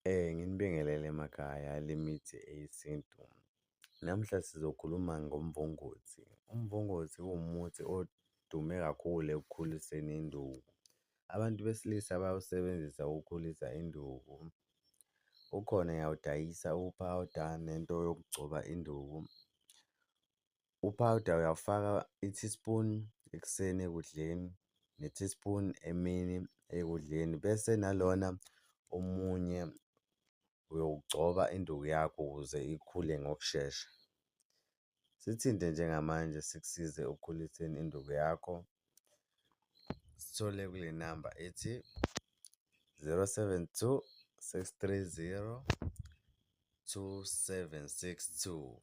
Nginibingelele emakhaya lemithi eyesintu. Namuhla sizokhuluma ngomvunguthi. Umvunguthi uwumuthi odume kakhulu ekukhuliseni induku. Abantu besilisa bayawusebenzisa ukukhulisa induku. Ukhona uyawudayisa uphawuda nento yokugcoba induku. Uphawuda uyawufaka i-teaspoon ekuseni ekudleni, ne-teaspoon emini ekudleni, bese nalona omunye uyowugcoba induku yakho ukuze ikhule ngokushesha. Sithinte njengamanje sikusize ekukhuliseni induku yakho. Sithole kule namba ethi 072 630 2762.